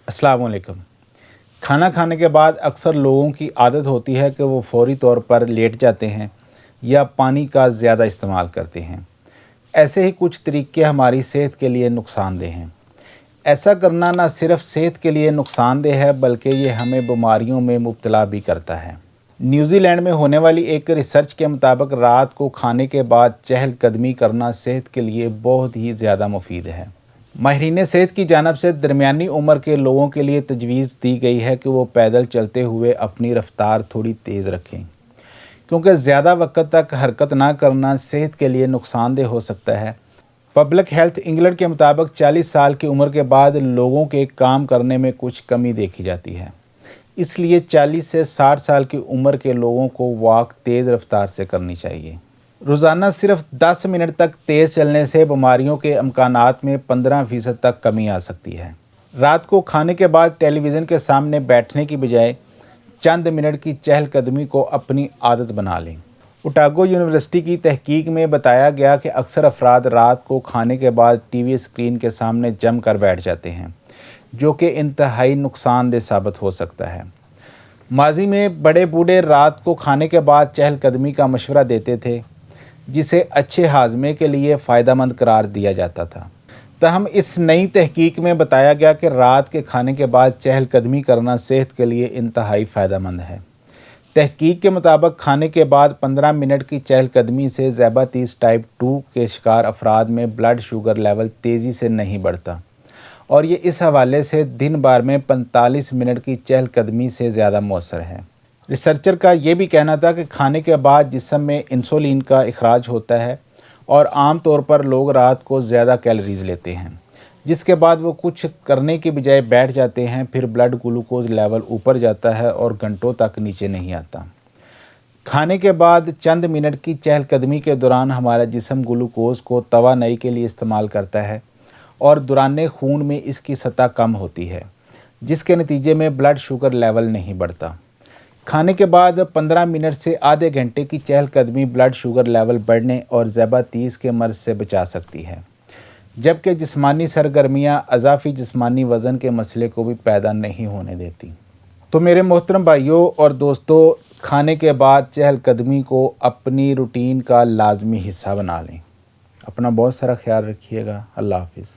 अस्सलाम वालेकुम। खाना खाने के बाद अक्सर लोगों की आदत होती है कि वो फ़ौरी तौर पर लेट जाते हैं या पानी का ज़्यादा इस्तेमाल करते हैं। ऐसे ही कुछ तरीके हमारी सेहत के लिए नुकसानदेह हैं। ऐसा करना न सिर्फ सेहत के लिए नुकसानदेह है बल्कि ये हमें बीमारियों में मुब्तला भी करता है। न्यूजीलैंड में होने वाली एक रिसर्च के मुताबिक रात को खाने के बाद चहलकदमी करना सेहत के लिए बहुत ही ज़्यादा मुफीद है। माहिरीन सेहत की जानिब से दरमियानी उम्र के लोगों के लिए तजवीज़ दी गई है कि वो पैदल चलते हुए अपनी रफ्तार थोड़ी तेज़ रखें, क्योंकि ज़्यादा वक्त तक हरकत ना करना सेहत के लिए नुकसानदेह हो सकता है। पब्लिक हेल्थ इंग्लैंड के मुताबिक 40 साल की उम्र के बाद लोगों के काम करने में कुछ कमी देखी जाती है, इसलिए 40 से 60 साल की उम्र के लोगों को वॉक तेज़ रफ्तार से करनी चाहिए। रोज़ाना सिर्फ 10 मिनट तक तेज़ चलने से बीमारियों के इम्कानात में 15% तक कमी आ सकती है। रात को खाने के बाद टेलीविज़न के सामने बैठने की बजाय चंद मिनट की चहलकदमी को अपनी आदत बना लें। ओटागो यूनिवर्सिटी की तहकीक में बताया गया कि अक्सर अफराद रात को खाने के बाद टीवी स्क्रीन के सामने जम कर बैठ जाते हैं, जो कि इंतहाई नुकसानदेह साबित हो सकता है। माजी में बड़े बूढ़े रात को खाने के बाद चहलकदमी का मशवरा देते थे, जिसे अच्छे हाजमे के लिए फ़ायदेमंद करार दिया जाता था। तहम इस नई तहकीक में बताया गया कि रात के खाने के बाद चहलकदमी करना सेहत के लिए इंतहाई फ़ायदेमंद है। तहकीक के मुताबिक खाने के बाद 15 मिनट की चहलकदमी से ज़्याबातीस टाइप 2 के शिकार अफराद में ब्लड शुगर लेवल तेज़ी से नहीं बढ़ता, और ये इस हवाले से दिन भर में 45 मिनट की चहलकदमी से ज़्यादा मौसर है। रिसर्चर का ये भी कहना था कि खाने के बाद जिस्म में इंसुलिन का इखराज होता है और आम तौर पर लोग रात को ज़्यादा कैलोरीज़ लेते हैं, जिसके बाद वो कुछ करने की बजाय बैठ जाते हैं। फिर ब्लड ग्लूकोज लेवल ऊपर जाता है और घंटों तक नीचे नहीं आता। खाने के बाद चंद मिनट की चहलकदमी के दौरान हमारा जिस्म ग्लूकोज को तवानाई के लिए इस्तेमाल करता है और दौरान खून में इसकी सतह कम होती है, जिसके नतीजे में ब्लड शुगर लेवल नहीं बढ़ता। खाने के बाद 15 मिनट से आधे घंटे की चहलकदमी ब्लड शुगर लेवल बढ़ने और ज़्याबातीस के मर्ज़ से बचा सकती है, जबकि जिस्मानी सरगर्मियाँ अज़ाफ़ी जिस्मानी वज़न के मसले को भी पैदा नहीं होने देती। तो मेरे मोहतरम भाइयों और दोस्तों, खाने के बाद चहलकदमी को अपनी रूटीन का लाजमी हिस्सा बना लें। अपना बहुत सारा ख्याल रखिएगा। अल्लाह हाफ़िज़।